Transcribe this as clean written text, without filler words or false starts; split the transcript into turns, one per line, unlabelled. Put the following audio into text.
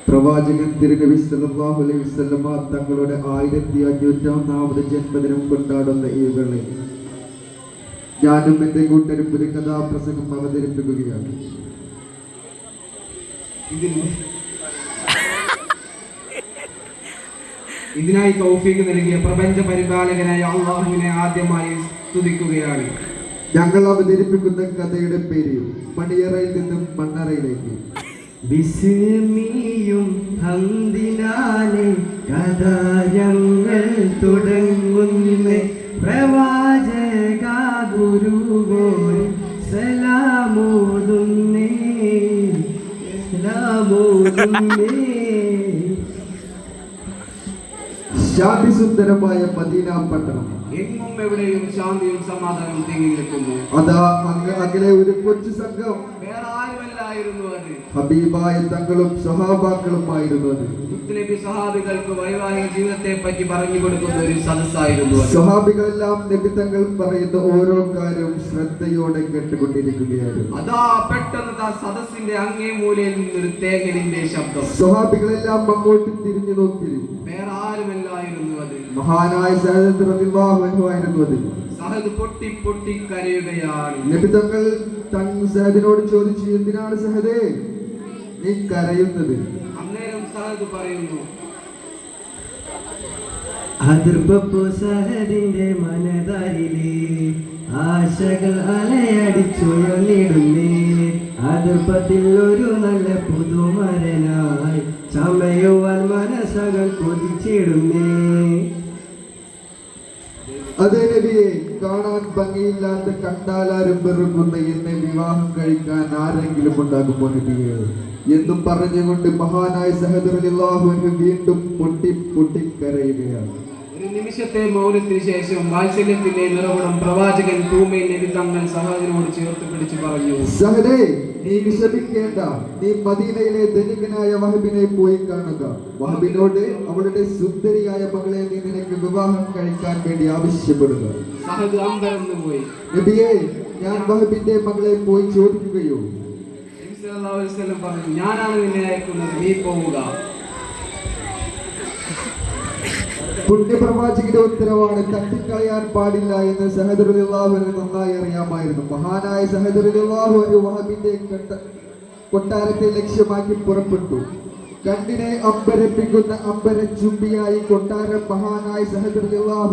പ്രവാചകൻ തിരുനബി സല്ലല്ലാഹു അലൈഹി വസല്ലമ തങ്ങളുടെ 1500-ാമത് ജന്മദിനം കൊണ്ടാടുന്ന ഈ വേളയിൽ ഞാനും എന്റെ കൂട്ടരും ഒരു കഥാപ്രസംഗം അവതരിപ്പിക്കുകയാണ്.
ഇതിനായി തൗഫീഖ് നൽകിയ പ്രപഞ്ച പരിപാലകനായ അല്ലാഹുവിനെ ആദ്യമായി സ്തുതിക്കുകയാണ്.
ഞങ്ങൾ അവതരിപ്പിക്കുന്ന കഥയുടെ പേര് മണിയറയിൽ നിന്നും മണ്ണറയിലേക്ക്.
വിസ്മിയും ഹംദിനാലെ കഥ ഞങ്ങൾ തുടങ്ങുന്ന പ്രവാചക ഗുരുവോർ സലാമോതുന്നേ
ശാന്തിസുന്ദരമായ മദീന പട്ടണം.
എങ്ങും എവിടെയും ശാന്തിയും സമാധാനവും തിങ്ങി നിൽക്കുന്നു.
അതാ അകലെ ഒരു കൊച്ചു സംഘം.
വേറെ ആരുമല്ലായിരുന്നു അത്,
ഹബീബായ തങ്ങളും സ്വഹാബാക്കളുമായിരുന്നു അത്.
മുത്തുനബി സ്വഹാബികൾക്ക് വൈവാഹിക ജീവിതത്തെ പറ്റി പറഞ്ഞു കൊടുക്കുന്ന ഒരു സദസ്സായിരുന്നു.
സ്വഹാബികളെല്ലാം നബി തങ്ങൾ പറയുന്ന ഓരോ കാര്യവും ശ്രദ്ധയോടെ കേട്ടുകൊണ്ടിരിക്കുകയായിരുന്നു.
അതാ പെട്ടെന്ന് സദസ്സിന്റെ അങ്ങേ മൂലയിൽ നിന്നൊരു തേങ്ങലിന്റെ ശബ്ദം.
സ്വഹാബികളെല്ലാം അങ്ങോട്ട് തിരിഞ്ഞു നോക്കി.
വേറെ ആരുമല്ലായിരുന്നു അത്,
മഹാനായ സഅദ് റളിയല്ലാഹു അൻഹു ആയിരുന്നു അത്.
സഅദ് പൊട്ടി പൊട്ടി കരയുകയാണ്.
നബി തങ്ങൾ സഅദിനോട് ചോദിച്ചു, എന്തിനാണ് സഅദേ നീ കരയുന്നത്?
അന്നേരം സഅദ് പറയുന്നു,
അതിർപ്പപ്പു സഹദിന്റെ മനതാരിലെ ആശകൾ അലയടിച്ചുയർന്നിടുന്നേ. അതിർപ്പത്തിൽ ഒരു നല്ല പുതുമരനായി ചമയുവാൻ മനസ്സകൾ കൊതിച്ചിടുന്നേ.
അതേ നബിയെ, കാണാൻ ഭംഗിയില്ലാത്ത കണ്ടാലാരും വെറുക്കുന്ന എന്നെ വിവാഹം കഴിക്കാൻ ആരെങ്കിലും ഉണ്ടാകുമോ നബിയെ എന്നും പറഞ്ഞുകൊണ്ട് മഹാനായ സഅദ് റളിയല്ലാഹു അൻഹു വീണ്ടും പൊട്ടി പൊട്ടി കരയുകയാണ്.
ഒരു നിമിഷത്തെ മൗനത്തിന് ശേഷം വാത്സല്യത്തിന്റെ നിറകുടം പ്രവാചകൻ തൂമയിൽ നബി തങ്ങൾ സഹദിനോട് ചേർത്ത് പിടിച്ചു പറഞ്ഞു,
സഹദേ നീ വിഷമിക്കേണ്ട, നീ മദീനയിലെ ധനികനായ വഹബിനെ പോയി കാണുക. വഹബിനോട് അവളുടെ സുന്ദരിയായ മകളെ നീ നിനക്ക് വിവാഹം കഴിക്കാൻ വേണ്ടി ആവശ്യപ്പെടുക.
സഹദ് അമ്പരന്ന് പോയി.
നബിയെ, ഞാൻ വഹബിന്റെ മകളെ പോയി ചോദിക്കുകയോ?
നബി സല്ലല്ലാഹു അലൈഹി വസല്ലം പറഞ്ഞു, ഞാനാണ് നിന്നെ അയക്കുന്നത്, നീ പോവുക.
പുണ്യപ്രവാചകന്റെ ഉത്തരവാണ്, തട്ടിക്കളയാൻ പാടില്ല എന്ന് സഅദ് റളിയല്ലാഹു അൻഹു നന്നായി അറിയാമായിരുന്നു. മഹാനായ സഅദ് റളിയല്ലാഹു അൻഹു വഹബിന്റെ കൊട്ടാരത്തെ ലക്ഷ്യമാക്കി പുറപ്പെട്ടു. കണ്ണിനെ അമ്പരപ്പിക്കുന്ന അമ്പരചുംബിയായി കൊട്ടാരം മഹാനായ സഅദ് റളിയല്ലാഹു